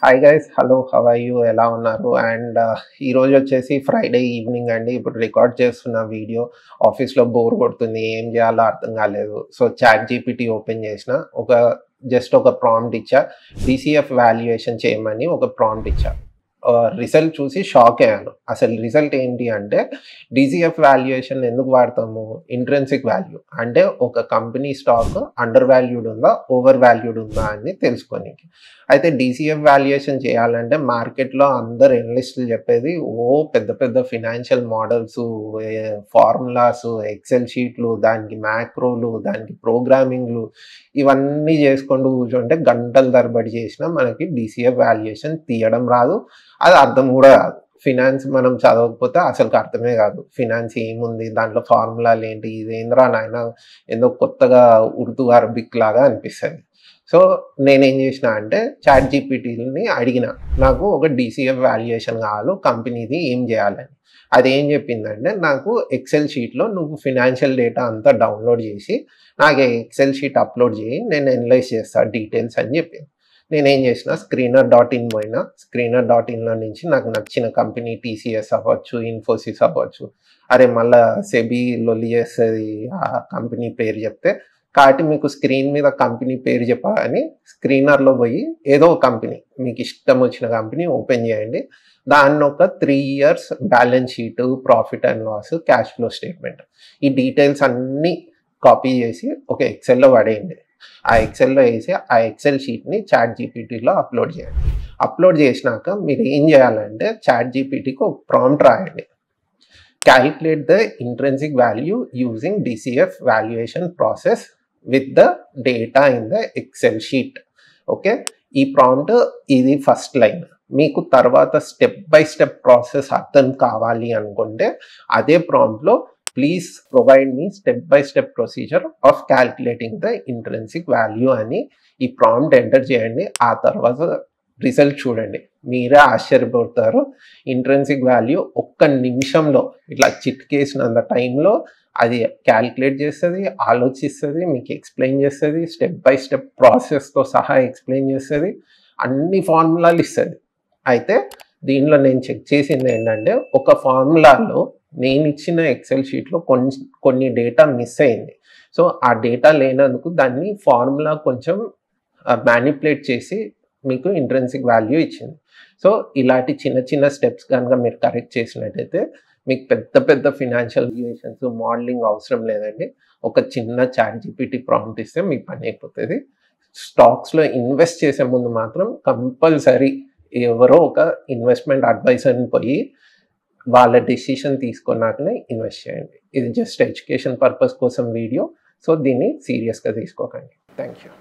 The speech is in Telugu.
Hi guys, hello, how are you, ఎలా ఉన్నారు? అండ్ ఈరోజు వచ్చేసి ఫ్రైడే ఈవినింగ్ అండి. ఇప్పుడు రికార్డ్ చేస్తున్న వీడియో ఆఫీస్లో బోర్ కొడుతుంది, ఏం చేయాలో అర్థం కాలేదు. సో చాట్ జీపీటీ ఓపెన్ చేసిన జస్ట్ ఒక ప్రాంప్ట్ ఇచ్చా, డిసిఎఫ్ వాల్యుయేషన్ చేయమని ఒక ప్రాంప్ట్ ఇచ్చా. రిజల్ట్ చూసి షాక్ అయ్యాను. అసలు రిజల్ట్ ఏంటి అంటే, డిసిఎఫ్ వాల్యుయేషన్ ఎందుకు వాడతాము? ఇంట్రెన్సిక్ వాల్యూ అంటే ఒక కంపెనీ స్టాక్ అండర్ వాల్యూడ్ ఉందా, ఓవర్ వాల్యూడ్ ఉందా అని తెలుసుకోనికి. అయితే డిసిఎఫ్ వాల్యుయేషన్ చేయాలంటే మార్కెట్లో అందరు ఎనలిస్టులు చెప్పేది పెద్ద పెద్ద ఫినాన్షియల్ మోడల్స్, ఫార్ములాస్, ఎక్సెల్ షీట్లు, దానికి మ్యాక్రోలు, దానికి ప్రోగ్రామింగ్లు, ఇవన్నీ చేసుకుంటూ కూర్చుంటే గంటల తరబడి చేసినా మనకి డిసిఎఫ్ వాల్యుయేషన్ తీయడం రాదు, అది అర్థం కూడా కాదు. ఫినాన్స్ మనం చదవకపోతే అసలు అర్థమే కాదు. ఫినాన్స్ ఏముంది, దాంట్లో ఫార్ములాలు ఏంటి, ఇదేంద్రా నాయన, ఏదో కొత్తగా ఉర్దూ అరబిక్ లాగా అనిపిస్తుంది. సో నేనేం చేసిన అంటే చాట్ జీపీటీని అడిగిన, నాకు ఒక డిసిఎఫ్ వాల్యుయేషన్ కావాలి, కంపెనీది ఏం చేయాలని. అది ఏం చెప్పిందంటే, నాకు ఎక్సెల్ షీట్లో నువ్వు ఫినాన్షియల్ డేటా అంతా డౌన్లోడ్ చేసి నాకు ఎక్సెల్ షీట్ అప్లోడ్ చేయి, నేను అనలైజ్ చేస్తాను డీటెయిల్స్ అని చెప్పింది. నేనేం చేసిన, స్క్రీనర్.in పోయినా, స్క్రీనర్.inలో నుంచి నాకు నచ్చిన కంపెనీ టీసీఎస్ అవ్వచ్చు, ఇన్ఫోసిస్ అవ్వచ్చు, అరే మళ్ళీ సెబీ లొల్లి చేస్తుంది ఆ కంపెనీ పేరు చెప్తే, కాబట్టి మీకు స్క్రీన్ మీద కంపెనీ పేరు చెప్పని స్క్రీనర్లో పోయి ఏదో కంపెనీ మీకు ఇష్టం వచ్చిన కంపెనీ ఓపెన్ చేయండి. దాన్ని ఒక 3 years balance sheet, profit and loss, cash flow statement, ఈ డీటెయిల్స్ అన్నీ కాపీ చేసి ఒక ఎక్సెల్లో పడేయండి. ఆ ఎక్సెల్లో వేసి ఆ ఎక్సెల్ షీట్ని చాట్ జీపీటీలో అప్లోడ్ చేయండి. అప్లోడ్ చేసినాక మీరు ఏం చేయాలంటే, చాట్ జీపీటీకి ఒక ప్రాంప్ట్ రాయండి, calculate the intrinsic value using DCF valuation process with the data in the Excel sheet. Okay, ఈ ప్రాంప్ట్ ఇది ఫస్ట్ లైన్. మీకు తర్వాత స్టెప్ బై స్టెప్ ప్రాసెస్ అర్థం కావాలి అనుకుంటే అదే ప్రాంప్ట్లో please provide me step by step procedure of calculating the intrinsic value అని ఈ ప్రాంప్ట్ ఎంటర్ చేయండి. ఆ తర్వాత రిజల్ట్ చూడండి, మీరే ఆశ్చర్యపోతారు. ఇంట్రెన్సిక్ వాల్యూ ఒక్క నిమిషంలో ఇట్లా చిట్కేసినంత టైంలో అది క్యాల్కులేట్ చేస్తుంది, ఆలోచిస్తుంది, మీకు ఎక్స్ప్లెయిన్ చేస్తుంది, స్టెప్ బై స్టెప్ ప్రాసెస్తో సహా ఎక్స్ప్లెయిన్ చేస్తుంది, అన్ని ఫార్ములాలు ఇస్తుంది. అయితే దీనిలో నేను చెక్ చేసింది ఏంటంటే, ఒక ఫార్ములాలో నేను ఇచ్చిన ఎక్సెల్ షీట్లో కొన్ని డేటా మిస్ అయింది. సో ఆ డేటా లేనందుకు దాన్ని ఫార్ములా కొంచెం మ్యానిపులేట్ చేసి మీకు ఇంట్రెన్సిక్ వాల్యూ ఇచ్చింది. సో ఇలాంటి చిన్న చిన్న స్టెప్స్ కనుక మీరు కరెక్ట్ చేసినట్టయితే మీకు పెద్ద పెద్ద ఫినాన్షియల్ వాల్యుయేషన్స్, మోడలింగ్ అవసరం లేదండి. ఒక చిన్న చాట్ జీపీటీ ప్రాంప్ట్ ఇస్తే మీ పని అయిపోతుంది. స్టాక్స్లో ఇన్వెస్ట్ చేసే ముందు మాత్రం కంపల్సరీ ఎవరో ఒక ఇన్వెస్ట్మెంట్ అడ్వైజర్ని పోయి వాళ్ళ డెసిషన్ తీసుకున్నాకనే ఇన్వెస్ట్ చేయండి. ఇది జస్ట్ ఎడ్యుకేషన్ పర్పస్ కోసం వీడియో. సో దీన్ని సీరియస్గా తీసుకోకండి. Thank you.